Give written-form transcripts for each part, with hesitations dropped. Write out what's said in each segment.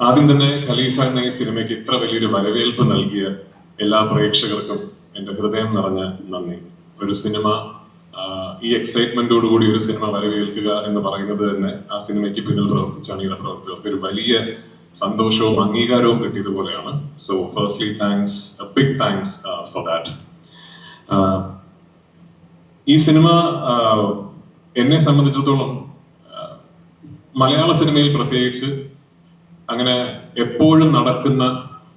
ആദ്യം തന്നെ ഖലീഫ എന്ന ഈ സിനിമയ്ക്ക് ഇത്ര വലിയൊരു വരവേൽപ്പ് നൽകിയ എല്ലാ പ്രേക്ഷകർക്കും എൻ്റെ ഹൃദയം നിറഞ്ഞ നന്ദി. ഒരു സിനിമ ഈ എക്സൈറ്റ്മെന്റോടുകൂടി ഒരു സിനിമ വരവേൽക്കുക എന്ന് പറയുന്നത് തന്നെ ആ സിനിമയ്ക്ക് പിന്നിൽ പ്രവർത്തിച്ച അണിയറ പ്രവർത്തകർക്ക് ഒരു വലിയ സന്തോഷവും അംഗീകാരവും കിട്ടിയതുപോലെയാണ്. So firstly thanks, big thanks for that. ഈ സിനിമ എന്നെ സംബന്ധിച്ചിടത്തോളം മലയാള സിനിമയിൽ പ്രത്യേകിച്ച് അങ്ങനെ എപ്പോഴും നടക്കുന്ന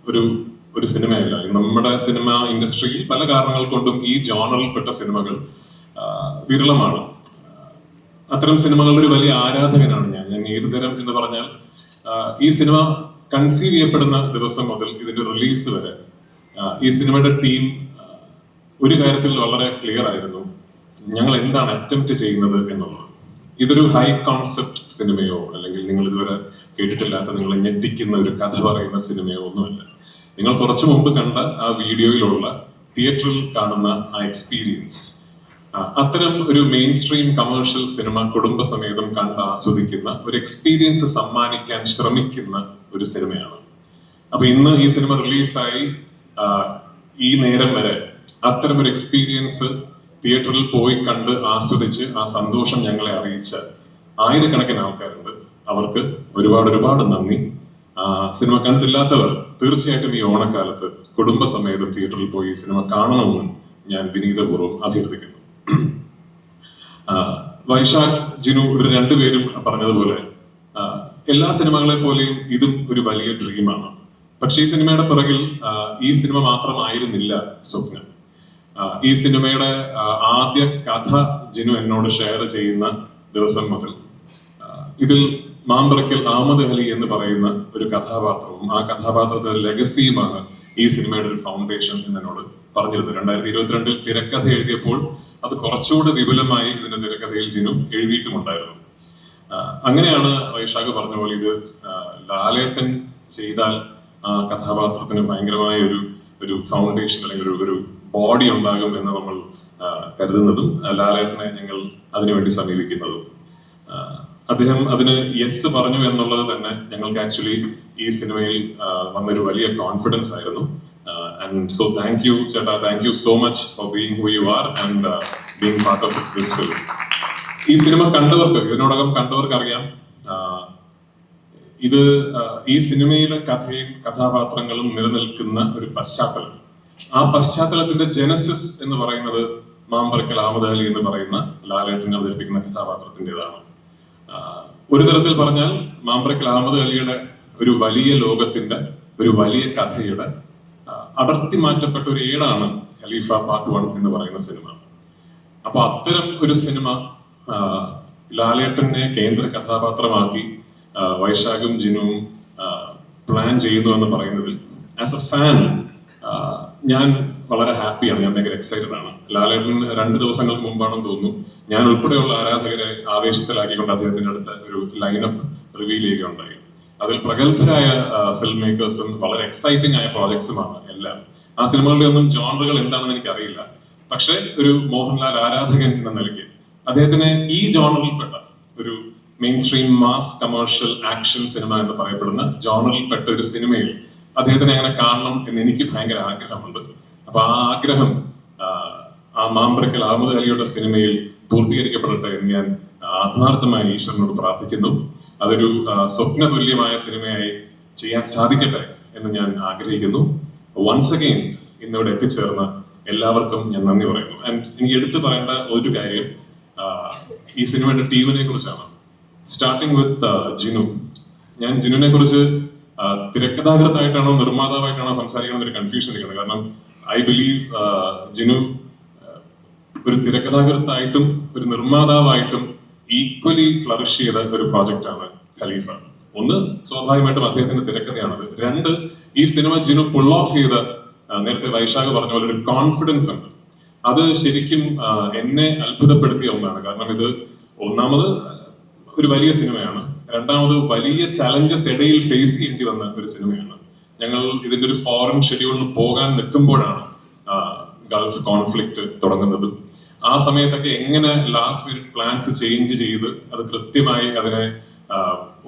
ഒരു സിനിമയല്ല. നമ്മുടെ സിനിമ ഇൻഡസ്ട്രിയിൽ പല കാരണങ്ങൾ കൊണ്ടും ഈ ജോണറിൽപ്പെട്ട സിനിമകൾ വിരളമാണ്. അത്തരം സിനിമകളുടെ ഒരു വലിയ ആരാധകനാണ് ഞാൻ ഏത് തരം എന്ന് പറഞ്ഞാൽ ഈ സിനിമ കൺസീവ് ചെയ്യപ്പെടുന്ന ദിവസം മുതൽ ഇതിന്റെ റിലീസ് വരെ ഈ സിനിമയുടെ ടീം ഒരു കാര്യത്തിൽ വളരെ ക്ലിയർ ആയിരുന്നു, ഞങ്ങൾ എന്താണ് അറ്റംപ്റ്റ് ചെയ്യുന്നത് എന്നുള്ളത്. ഇതൊരു ഹൈ കോൺസെപ്റ്റ് സിനിമയോ അല്ലെങ്കിൽ നിങ്ങൾ ഇതുവരെ കേട്ടിട്ടില്ലാത്ത നിങ്ങളെ ഞെട്ടിക്കുന്ന ഒരു കഥ പറയുന്ന സിനിമയോ ഒന്നുമല്ല. നിങ്ങൾ കുറച്ചു മുമ്പ് കണ്ട ആ വീഡിയോയിലുള്ള തിയേറ്ററിൽ കാണുന്ന ആ എക്സ്പീരിയൻസ്, അത്തരം ഒരു മെയിൻ സ്ട്രീം കമേഴ്ഷ്യൽ സിനിമ കുടുംബസമേതം കണ്ട് ആസ്വദിക്കുന്ന ഒരു എക്സ്പീരിയൻസ് സമ്മാനിക്കാൻ ശ്രമിക്കുന്ന ഒരു സിനിമയാണ്. അപ്പൊ ഇന്ന് ഈ സിനിമ റിലീസായി ഈ നേരം വരെ അത്തരം ഒരു എക്സ്പീരിയൻസ് തിയേറ്ററിൽ പോയി കണ്ട് ആസ്വദിച്ച് ആ സന്തോഷം ഞങ്ങളെ അറിയിച്ച ആയിരക്കണക്കിന് ആൾക്കാരുണ്ട്. അവർക്ക് ഒരുപാട് നന്ദി. സിനിമ കണ്ടിട്ടില്ലാത്തവർ തീർച്ചയായിട്ടും ഈ ഓണക്കാലത്ത് കുടുംബസമേതം തിയേറ്ററിൽ പോയി സിനിമ കാണണമെന്ന് ഞാൻ വിനീതപൂർവ്വം അഭ്യർത്ഥിക്കുന്നു. വൈശാഖ്, ജിനു ഇവർ രണ്ടുപേരും പറഞ്ഞതുപോലെ എല്ലാ സിനിമകളെ പോലെയും ഇതും ഒരു വലിയ ഡ്രീമാണ്. പക്ഷെ ഈ സിനിമയുടെ പിറകിൽ ഈ സിനിമ മാത്രമായിരുന്നില്ല സ്വപ്നം. ഈ സിനിമയുടെ ആദ്യ കഥ ജിനു എന്നോട് ഷെയർ ചെയ്യുന്ന ദിവസം മുതൽ ഇതിൽ മാമ്പറയ്ക്കൽ അഹമ്മദ് അലി എന്ന് പറയുന്ന ഒരു കഥാപാത്രവും ആ കഥാപാത്രത്തിന്റെ ലെഗസിയുമാണ് ഈ സിനിമയുടെ ഒരു ഫൗണ്ടേഷൻ എന്ന് എന്നോട് പറഞ്ഞിരുന്നത്. 2022 തിരക്കഥ എഴുതിയപ്പോൾ അത് കുറച്ചുകൂടെ വിപുലമായി ഇതിന്റെ തിരക്കഥയിൽ ജിനു എഴുതിയിട്ടുമുണ്ടായിരുന്നു. അങ്ങനെയാണ് വൈശാഖ് പറഞ്ഞ പോലെ ഇത് ലാലേട്ടൻ ചെയ്താൽ ആ കഥാപാത്രത്തിന് ഭയങ്കരമായ ഒരു ഫൗണ്ടേഷൻ അല്ലെങ്കിൽ ഒരു ബോഡി ഉണ്ടാകും എന്ന് നമ്മൾ കരുതുന്നതും ലാലേട്ടനെ ഞങ്ങൾ അതിനുവേണ്ടി സമീപിക്കുന്നതും. അദ്ദേഹം അതിന് യെസ് പറഞ്ഞു എന്നുള്ളത് തന്നെ ഞങ്ങൾക്ക് ആക്ച്വലി ഈ സിനിമയിൽ വന്നൊരു വലിയ കോൺഫിഡൻസ് ആയിരുന്നു. ആൻഡ് സോ താങ്ക് യു ചേട്ടാ, thank you so much for being who you are and being part of this film. ഈ സിനിമ കണ്ടവർക്ക്, ഇതിനോടകം കണ്ടവർക്ക് അറിയാം, ഇത് ഈ സിനിമയിലെ കഥയും കഥാപാത്രങ്ങളും നിലനിൽക്കുന്ന ഒരു പശ്ചാത്തലം. ആ പശ്ചാത്തലത്തിന്റെ ജനസിസ് എന്ന് പറയുന്നത് മാമ്പറയ്ക്കൽ അഹമ്മദ് അലി എന്ന് പറയുന്ന ലാലേട്ടനെ അവതരിപ്പിക്കുന്ന കഥാപാത്രത്തിൻ്റെതാണ്. ഒരു തരത്തിൽ പറഞ്ഞാൽ മാമ്പറയ്ക്കൽ അഹമ്മദ് അലിയുടെ ഒരു വലിയ ലോകത്തിന്റെ ഒരു വലിയ കഥയുടെ അടർത്തി മാറ്റപ്പെട്ട ഒരു ഏടാണ് ഖലീഫ പാർട്ട് 1 എന്ന് പറയുന്ന സിനിമ. അപ്പൊ അത്തരം ഒരു സിനിമ ലാലേട്ടനെ കേന്ദ്ര കഥാപാത്രമാക്കി വൈശാഖും ജിനുവും പ്ലാൻ ചെയ്യുന്നു എന്ന് പറയുന്നതിൽ ആസ് എ ഫാൻ ഞാൻ വളരെ ഹാപ്പിയാണ്. ഞാൻ ഭയങ്കര എക്സൈറ്റഡ് ആണ്. ലാലേട്ടൻ 2 ദിവസങ്ങൾക്ക് മുമ്പാണെന്ന് തോന്നുന്നു ഞാൻ ഉൾപ്പെടെയുള്ള ആരാധകരെ ആവേശത്തിലാക്കിക്കൊണ്ട് അദ്ദേഹത്തിന്റെ അടുത്ത ഒരു ലൈനപ്പ് റിവീൽ ചെയ്യുകയുണ്ടായി. അതിൽ പ്രഗത്ഭരായ ഫിലിം മേക്കേഴ്സും വളരെ എക്സൈറ്റിംഗ് ആയ പ്രോജക്ട്സുമാണ് എല്ലാം. ആ സിനിമകളുടെ ഒന്നും ജോണറുകൾ എന്താണെന്ന് എനിക്കറിയില്ല. പക്ഷെ ഒരു മോഹൻലാൽ ആരാധകൻ എന്ന നിലയ്ക്ക് അദ്ദേഹത്തിന് ഈ ജോണറിൽപ്പെട്ട ഒരു main stream mass commercial action cinema എന്ന് പറയപ്പെടുന്ന ജോണറിൽപ്പെട്ട ഒരു സിനിമയിൽ അദ്ദേഹത്തിനെ അങ്ങനെ കാണണം എന്ന് എനിക്ക് ഭയങ്കര ആഗ്രഹമുണ്ട്. അപ്പൊ ആ ആഗ്രഹം ആ മാമ്പറയ്ക്കൽ അഹമ്മദ് അലിയുടെ സിനിമയിൽ പൂർത്തീകരിക്കപ്പെടട്ടെ എന്ന് ഞാൻ ആത്മാർത്ഥമായി ഈശ്വരനോട് പ്രാർത്ഥിക്കുന്നു. അതൊരു സ്വപ്ന തുല്യമായ സിനിമയായി ചെയ്യാൻ സാധിക്കട്ടെ എന്ന് ഞാൻ ആഗ്രഹിക്കുന്നു. വൺസ് അഗെയിൻ ഇന്നിവിടെ എത്തിച്ചേർന്ന എല്ലാവർക്കും ഞാൻ നന്ദി പറയുന്നു. ആൻഡ് എനിക്ക് എടുത്തു പറയേണ്ട ഒരു കാര്യം ഈ സിനിമയുടെ ടീമിനെ കുറിച്ചാണ്. Starting with Jinu. ഞാൻ ജിനുവിനെ കുറിച്ച് തിരക്കഥാകൃത്തായിട്ടാണോ നിർമ്മാതാവായിട്ടാണോ സംസാരിക്കുന്ന ഒരു കൺഫ്യൂഷൻ ഇരിക്കുന്നത്. കാരണം ഐ ബിലീവ് ജിനു ഒരു തിരക്കഥാകൃത്തായിട്ടും ഒരു നിർമ്മാതാവായിട്ടും ഈക്വലി ഫ്ലറിഷ് ചെയ്ത ഒരു പ്രോജക്റ്റ് ആണ് ഖലീഫ. ഒന്ന്, സ്വാഭാവികമായിട്ടും അദ്ദേഹത്തിന്റെ തിരക്കഥയാണത്. 2, ഈ സിനിമ ജിനു പുൾ ഓഫ് ചെയ്ത നേരത്തെ വൈശാഖ് പറഞ്ഞ പോലെ ഒരു കോൺഫിഡൻസ് ഉണ്ട്. അത് ശരിക്കും എന്നെ അത്ഭുതപ്പെടുത്തിയ ഒന്നാണ്. കാരണം ഇത് ഒന്നാമത് ഒരു വലിയ സിനിമയാണ്, രണ്ടാമത് വലിയ ചലഞ്ചസ് ഇടയിൽ ഫേസ് ചെയ്യേണ്ടി വന്ന ഒരു സിനിമയാണ്. ഞങ്ങൾ ഇതിന്റെ ഒരു ഫോറിൻ ഷെഡ്യൂളിന് പോകാൻ നിൽക്കുമ്പോഴാണ് ഗൾഫ് കോൺഫ്ലിക്റ്റ് തുടങ്ങുന്നത്. ആ സമയത്തൊക്കെ എങ്ങനെ ലാസ്റ്റ് മിനിറ്റ് പ്ലാൻസ് ചേഞ്ച് ചെയ്ത് അത് കൃത്യമായി അതിനെ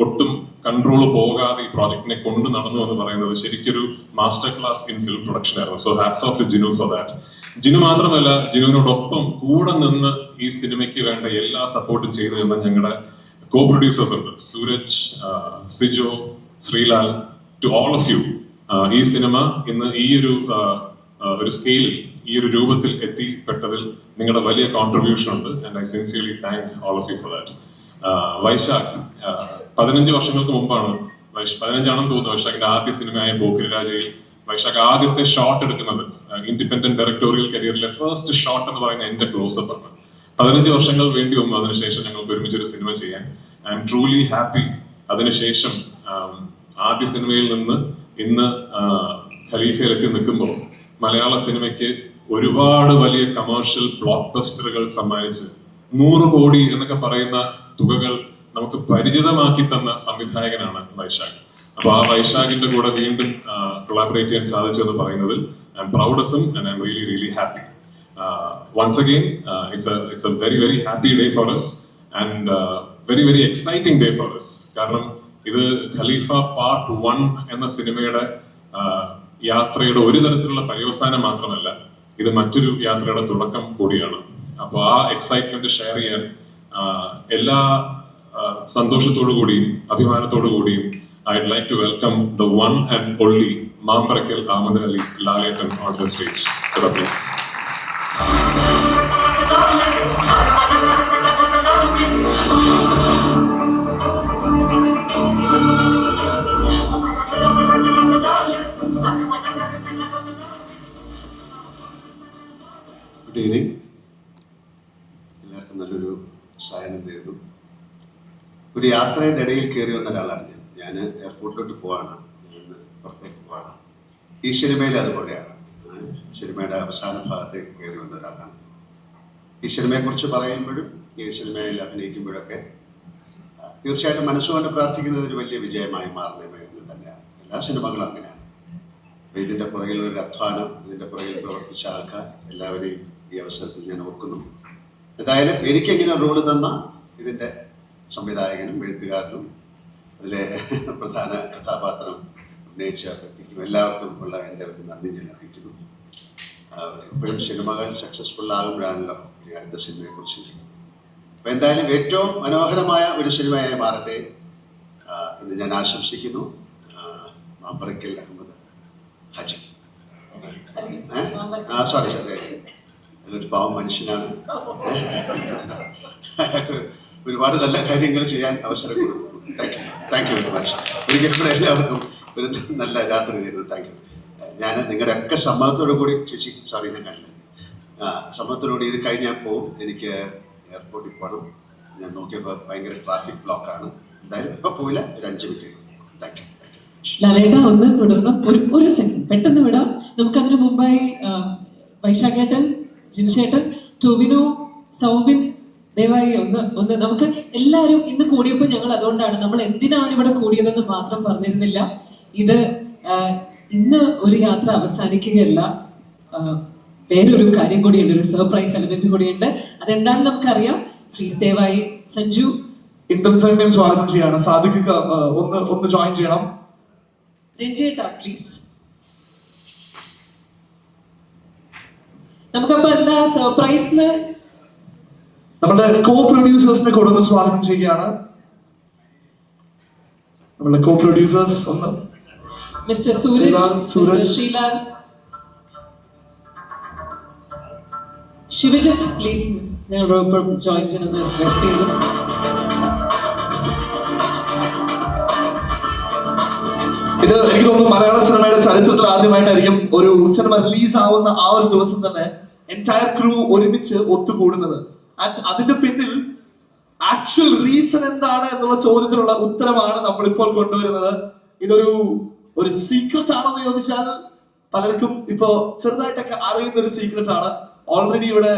ഒട്ടും കൺട്രോൾ പോകാതെ ഈ പ്രോജക്റ്റിനെ കൊണ്ട് നടന്നു എന്ന് പറയുന്നത് ശരിക്കൊരു master class in film production ആയിരുന്നു. So hats off to Jinu for that. Jinu മാത്രമല്ല, ജിനുവിനോടൊപ്പം കൂടെ നിന്ന് ഈ സിനിമയ്ക്ക് വേണ്ട എല്ലാ സപ്പോർട്ടും ചെയ്തു തന്ന ഞങ്ങളുടെ കോ പ്രൊഡ്യൂസേഴ്സ് ഉണ്ട്, Suraj, Sijo, Sreelal, to all of you. ഈ സിനിമ ഇന്ന് ഈ ഒരു സ്കെയിലിൽ, ഈ ഒരു രൂപത്തിൽ എത്തിപ്പെട്ടതിൽ നിങ്ങളുടെ വലിയ കോൺട്രിബ്യൂഷൻ ഉണ്ട്. And I sincerely thank all of you for that. Vaishakh 15 വർഷങ്ങൾക്ക് മുമ്പാണ്, 15ആണെന്ന് തോന്നുന്നു, വൈശാഖിന്റെ ആദ്യ സിനിമയായ പോക്കിരി രാജയിൽ വൈശാഖ് ആദ്യത്തെ ഷോട്ട് എടുക്കുന്നത്. ഇൻഡിപെൻഡന്റ് ഡയറക്ടോറിയൽ കരിയറിലെ ഫസ്റ്റ് ഷോട്ട് എന്ന് പറയുന്ന എന്റെ ക്ലോസപ്പ് ആണ്. 15 വർഷങ്ങൾ വേണ്ടി വന്നു അതിനുശേഷം ഞങ്ങൾക്ക് ഒരുമിച്ചൊരു സിനിമ ചെയ്യാൻ. I M truly happy. അതിനുശേഷം ആദ്യ സിനിമയിൽ നിന്ന് ഇന്ന് ഖലീഫയിൽ എത്തി നിൽക്കുമ്പോൾ മലയാള സിനിമയ്ക്ക് ഒരുപാട് വലിയ കമേഴ്ഷ്യൽ ബ്ലോക്ക് ബസ്റ്ററുകൾ സമ്മാനിച്ച് 100 കോടി എന്നൊക്കെ പറയുന്ന തുകകൾ നമുക്ക് പരിചിതമാക്കി തന്ന സംവിധായകനാണ് വൈശാഖ്. അപ്പൊ ആ വൈശാഖിന്റെ കൂടെ വീണ്ടും കൊളാബറേറ്റ് ചെയ്യാൻ സാധിച്ചു എന്ന് പറയുന്നതിൽ I am proud of him and I am really really happy. Once again, it's a very very happy day for us and very very exciting day for us. കാരണം ഇത് ഖലീഫ പാർട്ട് 1 എന്ന സിനിമയുടെ യാത്രയുടെ ഒരു തരത്തിലുള്ള പര്യവസാനം മാത്രമല്ല, ഇത് മറ്റൊരു യാത്രയുടെ തുടക്കം കൂടിയാണ്. അപ്പോൾ ആ എക്സൈറ്റ്മെന്റ് ഷെയർ ചെയ്യാൻ എല്ലാ സന്തോഷത്തോടു കൂടിയും അഭിമാനത്തോടു കൂടിയും I'd like to welcome the one and only Mambarakil Ahmed Ali Laletan on the stage. Please. Good evening. എല്ലാവർക്കും നല്ലൊരു സായനം നേരുന്നു. ഒരു യാത്രയുടെ ഇടയിൽ കയറി വന്ന ഒരാളാണ് ഞാൻ. എയർപോർട്ടിലോട്ട് പോവാണ്, ഞാൻ പുറത്തേക്ക് പോവാണ്. ഈ സിനിമയിൽ അതുപോലെയാണ്. സിനിമയുടെ അവസാന ഭാഗത്തേക്ക് കയറി വന്ന ഒരാളാണ്. ഈ സിനിമയെക്കുറിച്ച് പറയുമ്പോഴും ഈ സിനിമയിൽ അഭിനയിക്കുമ്പോഴൊക്കെ തീർച്ചയായിട്ടും മനസ്സുകൊണ്ട് പ്രാർത്ഥിക്കുന്നത് ഒരു വലിയ വിജയമായി മാറണമേ എന്ന് തന്നെയാണ്. എല്ലാ സിനിമകളും അങ്ങനെയാണ്. അപ്പോൾ ഇതിൻ്റെ പുറകിലൊരു അധ്വാനം, ഇതിൻ്റെ പുറകിൽ പ്രവർത്തിച്ച ആൾക്കാർ എല്ലാവരെയും ഈ അവസരത്തിൽ ഞാൻ ഓർക്കുന്നു. എന്തായാലും എനിക്കെങ്ങനെ റോള് തന്ന ഇതിൻ്റെ സംവിധായകനും എഴുത്തുകാരനും അതിലെ പ്രധാന കഥാപാത്രം അഭിനയിച്ച വ്യക്തിക്കും എല്ലാവർക്കും ഉള്ള എൻ്റെ ഒരു നന്ദി ഞാൻ അറിയിക്കുന്നു. എപ്പോഴും സിനിമകൾ സക്സസ്ഫുൾ ആകുമ്പോഴാണല്ലോ ഈ അടുത്ത സിനിമയെക്കുറിച്ച്. അപ്പോൾ എന്തായാലും ഏറ്റവും മനോഹരമായ ഒരു സിനിമയായി മാറട്ടെ എന്ന് ഞാൻ ആശംസിക്കുന്നു. മാമ്പറക്കൽ അഹമ്മദ് ഹാജി, സോറി നല്ലൊരു പാവം മനുഷ്യനാണ്. ഒരുപാട് നല്ല കാര്യങ്ങൾ ചെയ്യാൻ അവസരം കൊടുക്കും. Thank you very much. ഒരിക്കലും എല്ലാവർക്കും ഒരു നല്ല രാത്രി തരുന്നു. Thank you. ഞാൻ നിങ്ങളുടെ ഒക്കെ സമ്മതത്തോടു കൂടി, ചേച്ചി സോറി ഞാൻ കണ്ടില്ല, സമ്മതത്തോടുകൂടി ഇത് കഴിഞ്ഞാൽ പോവും. എനിക്ക് എയർപോർട്ടിൽ പോകണം. ഞാൻ നോക്കിയപ്പോൾ ഭയങ്കര ട്രാഫിക് ബ്ലോക്കാണ്. എന്തായാലും ഇപ്പോൾ പോയില്ല, ഒരു 5 മിനിറ്റ്. Thank you. ലാലേട്ട ഒന്ന് തുടരണം, ഒരു സെക്കൻഡ് പെട്ടെന്ന് വിടാം. നമുക്കതിന് മുമ്പായി വൈശാഖേട്ടൻ, ജിൻഷേട്ടൻ, ടോവിനോ, സൗബിൻ, ദയവായി ഒന്ന് നമുക്ക് എല്ലാവരും ഇന്ന് കൂടിയപ്പോൾ ഞങ്ങൾ അതുകൊണ്ടാണ് നമ്മൾ എന്തിനാണ് ഇവിടെ കൂടിയതെന്ന് മാത്രം പറഞ്ഞിരുന്നില്ല. ഇത് ഇന്ന് ഒരു യാത്ര അവസാനിക്കുകയല്ല, വേറൊരു കാര്യം കൂടിയുണ്ട്, ഒരു സർപ്രൈസ് എലിമെന്റ് കൂടിയുണ്ട്. അതെന്താണെന്ന് നമുക്കറിയാം. പ്ലീസ് ദയവായി സഞ്ജു ഇന്ദ്രൻസേട്ടനെയും സ്വാഗതം ചെയ്യാണ്. സാദിഖ് ഒന്ന് ജോയിൻ ചെയ്യണം. രഞ്ജിയേട്ടാ പ്ലീസ്. നമുക്കപ്പോ എന്താ സർപ്രൈസിന് നമ്മുടെ കോ പ്രൊഡ്യൂസേഴ്സിനെ കൂടെ ഒന്ന് സ്വാഗതം ചെയ്യുകയാണ്. നമ്മുടെ കോ പ്രൊഡ്യൂസേഴ്സ് ഒന്ന് mister Suraj, mister Sreelal, Shivajith please ഞങ്ങളോടൊപ്പം ജോയിൻ ചെയ്യണമെന്ന് റിക്വസ്റ്റ് ചെയ്തു. ഇത് എനിക്ക് തോന്നുന്നു മലയാള സിനിമയുടെ ചരിത്രത്തിൽ ആദ്യമായിട്ടായിരിക്കും ഒരു സിനിമ റിലീസ് ആവുന്ന ആ ഒരു ദിവസം തന്നെ എൻറ്റയർ ക്രൂ ഒരുമിച്ച് ഒത്തുകൂടുന്നത്. ആൻഡ് അതിന്റെ പിന്നിൽ ആക്ച്വൽ റീസൺ എന്താണ് എന്നുള്ള ചോദ്യത്തിനുള്ള ഉത്തരമാണ് നമ്മളിപ്പോൾ കൊണ്ടുവരുന്നത്. ഇതൊരു സീക്രട്ട് ആണെന്ന് ചോദിച്ചാൽ പലർക്കും ഇപ്പോ ചെറുതായിട്ടൊക്കെ അറിയുന്ന ഒരു സീക്രട്ട് ആണ്. ഓൾറെഡി ഇവിടെ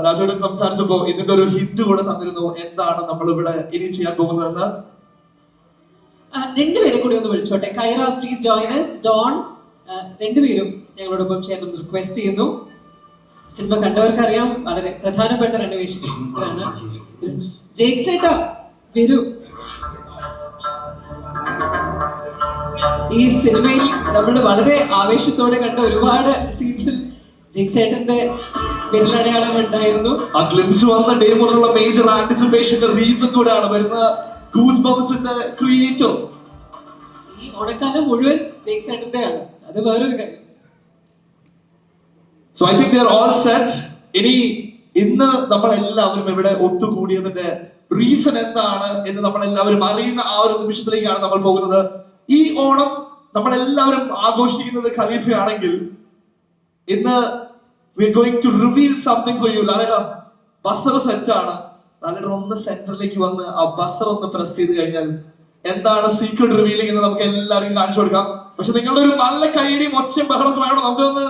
രാജോടൻ സംസാരിച്ചപ്പോ ഇതിന്റെ ഒരു ഹിന്റ് കൂടെ തന്നിരുന്നു എന്താണ് നമ്മൾ ഇവിടെ ഇനി ചെയ്യാൻ പോകുന്നതെന്ന്. രണ്ടുപേരെ കൂടി ഒന്ന് വിളിച്ചോട്ടെ. കൈറ പ്ലീസ് ജോയിൻ us. ഡോൺ, രണ്ടുപേരും ഞങ്ങളോടൊപ്പം ചേർന്ന് റിക്വസ്റ്റ് ചെയ്യുന്നു. സിനിമ കണ്ടവർക്കറിയാം, വളരെ പ്രധാനപ്പെട്ട 2 വേഷങ്ങളാണ്. ജേക്സേട്ടാ വരൂ. ഈ സിനിമയിൽ നമ്മൾ വളരെ ആവേശത്തോടെ കണ്ട ഒരുപാട് സീൻസിൽ ജെയ്സേട്ടന്റെ വിരലടയാളം ഉണ്ടായിരുന്നു. ആ ഗ്ലിംസ് വന്ന ഡേ മുതലുള്ള മേജർ ആന്റിസിപ്പേഷന്റെ റീസൺ കൂടെയാണ് വരുന്ന ഗൂസ് ബംസിന്റെ ക്രിയേറ്റർ. ഈ ഓണക്കാലം മുഴുവൻ ജെയ്സേട്ടന്റെ ആണ്, അത് വേറൊരു കാര്യം. So I think they are all set. ഇനി ഇന്ന് നമ്മളെല്ലാവരും ഇവിടെ ഒത്തുകൂടിയതിന്റെ റീസൺ എന്താണ് എന്ന് നമ്മളെല്ലാവരും അറിയുന്ന ആ ഒരു നിമിഷത്തിലേക്കാണ് നമ്മൾ പോകുന്നത്. ഈ ഓണം നമ്മളെല്ലാവരും ആഘോഷിക്കുന്നത് ഖലീഫയാണെങ്കിൽ ഇന്ന് we are going to reveal something for you. ലാലേട്ട ബസർ സെറ്റ് ആണ്. ലാലേട്ട ഒന്ന് സെന്ററിലേക്ക് വന്ന് ആ ബസർ ഒന്ന് പ്രസ് ചെയ്ത് കഴിഞ്ഞാൽ എന്താണ് സീക്രട്ട് റിവീലിംഗ് എന്ന് നമുക്ക് എല്ലാവർക്കും കാണിച്ചു കൊടുക്കാം. പക്ഷെ നിങ്ങളുടെ ഒരു നല്ല കൈയുടെയും ഒച്ചയും ബഹളം വേണം, നമുക്കൊന്ന്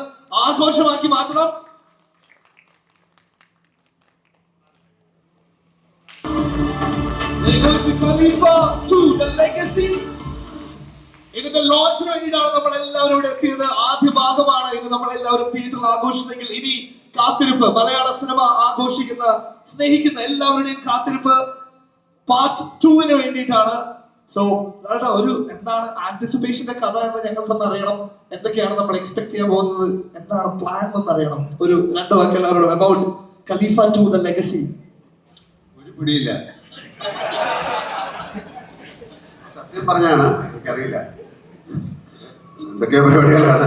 ആഘോഷമാക്കി മാറ്റണം. Khalifa 2 The Legacy. ഇതിന്റെ ലോഞ്ചിന് വേണ്ടിയിട്ടാണ് നമ്മൾ എല്ലാവരും ഇവിടെ എത്തിയത്. ആദ്യ ഭാഗമാണ് ഇത് നമ്മൾ എല്ലാവരും തിയേറ്ററിൽ ആഘോഷിച്ചെങ്കിൽ ഇനി കാത്തിരിപ്പ്, മലയാള സിനിമ ആഘോഷിക്കുന്ന സ്നേഹിക്കുന്ന എല്ലാവരുടെയും കാത്തിരിപ്പ് പാർട്ട് 2-ന് വേണ്ടിയിട്ടാണ്. സോ ഒരു എന്താണ് ആന്റിസിപ്പേഷന്റെ കഥ എന്ന് ഞങ്ങൾക്കൊന്ന് അറിയണം. എന്തൊക്കെയാണ് നമ്മൾ എക്സ്പെക്ട് ചെയ്യാൻ പോകുന്നത്, എന്താണ് പ്ലാൻ എന്ന് അറിയണം. ഒരു 2 വാക്ക് എല്ലാവരോടും അബൌട്ട് ഖലീഫ 2 The Legacy. ഒരു പിടിയില്ല, സത്യം പറഞ്ഞാണ്, എനിക്കറിയില്ല എന്തൊക്കെയോ പരിപാടികളാണ്.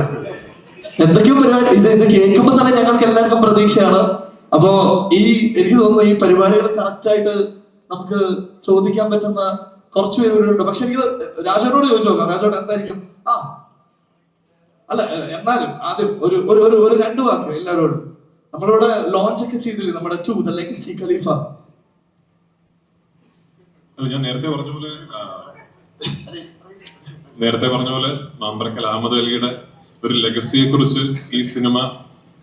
എന്തൊക്കെയോ പരിപാടി ഇത് കേൾക്കുമ്പോൾ തന്നെ ഞങ്ങൾക്ക് എല്ലാവർക്കും പ്രതീക്ഷയാണ്. അപ്പോ എനിക്ക് തോന്നുന്നു ഈ പരിപാടികൾ കറക്റ്റ് ആയിട്ട് നമുക്ക് ചോദിക്കാൻ പറ്റുന്ന കുറച്ച് പേരുണ്ട്. പക്ഷെ എനിക്ക് രാജോനോട് ചോദിച്ചു നോക്കാം. രാജോട് എന്തായിരിക്കും? അല്ല എന്നാലും ആദ്യം ഒരു 2 വാക്ക് എല്ലാവരോടും. നമ്മളിവിടെ ലോഞ്ച് ഒക്കെ ചെയ്തില്ലേ നമ്മുടെ 2 The Legacy ഖലീഫ? അല്ല, ഞാൻ നേരത്തെ പറഞ്ഞ പോലെ മാമ്പറക്കൽ അഹമ്മദ് അലിയുടെ ഒരു ലെഗസിയെ കുറിച്ച് ഈ സിനിമ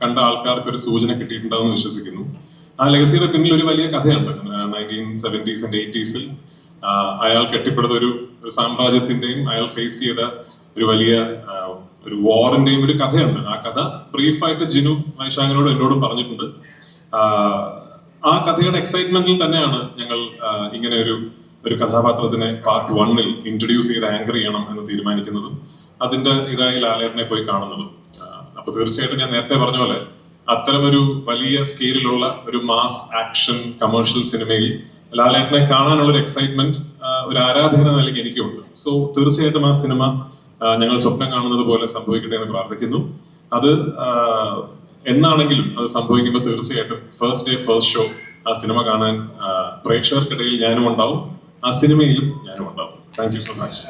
കണ്ട ആൾക്കാർക്ക് ഒരു സൂചന കിട്ടിയിട്ടുണ്ടാവുമെന്ന് വിശ്വസിക്കുന്നു. ആ ലെഗസിയുടെ പിന്നിൽ ഒരു വലിയ കഥയുണ്ട്. 1970s and 80s അയാൾ കെട്ടിപ്പടുത്ത ഒരു സാമ്രാജ്യത്തിന്റെയും അയാൾ ഫേസ് ചെയ്ത ഒരു വലിയ ഒരു വാറിന്റെയും ഒരു കഥയുണ്ട്. ആ കഥ ബ്രീഫായിട്ട് ജിനു വൈശാഖനോടും എന്നോടും പറഞ്ഞിട്ടുണ്ട്. ആ കഥയുടെ എക്സൈറ്റ്മെന്റിൽ തന്നെയാണ് ഞങ്ങൾ ഇങ്ങനെ ഒരു കഥാപാത്രത്തിനെ പാർട്ട് 1-ൽ ഇൻട്രൊഡ്യൂസ് ചെയ്ത് ആങ്കർ ചെയ്യണം എന്ന് തീരുമാനിക്കുന്നതും അതിന്റെ ഇതായി ലാലേട്ടനെ പോയി കാണുന്നതും. അപ്പൊ തീർച്ചയായിട്ടും ഞാൻ നേരത്തെ പറഞ്ഞ പോലെ അത്തരമൊരു വലിയ സ്കെയിലുള്ള ഒരു മാസ് ആക്ഷൻ കമേഴ്ഷ്യൽ സിനിമയിൽ ലാലേട്ടനെ കാണാനുള്ള ഒരു എക്സൈറ്റ്മെന്റ് ഒരു ആരാധകന നിലയ്ക്ക് എനിക്കുണ്ട്. സോ തീർച്ചയായിട്ടും ആ സിനിമ ഞങ്ങൾ സ്വപ്നം കാണുന്നത് പോലെ സംഭവിക്കട്ടെ എന്ന് പ്രാർത്ഥിക്കുന്നു. അത് എന്നാണെങ്കിലും അത് സംഭവിക്കുമ്പോൾ തീർച്ചയായിട്ടും ഫസ്റ്റ് ഡേ ഫസ്റ്റ് ഷോ ആ സിനിമ കാണാൻ പ്രേക്ഷകർക്കിടയിൽ ഞാനും ഉണ്ടാവും, ആ സിനിമയിലും ഞാനും ഉണ്ടാവും. Thank you so much.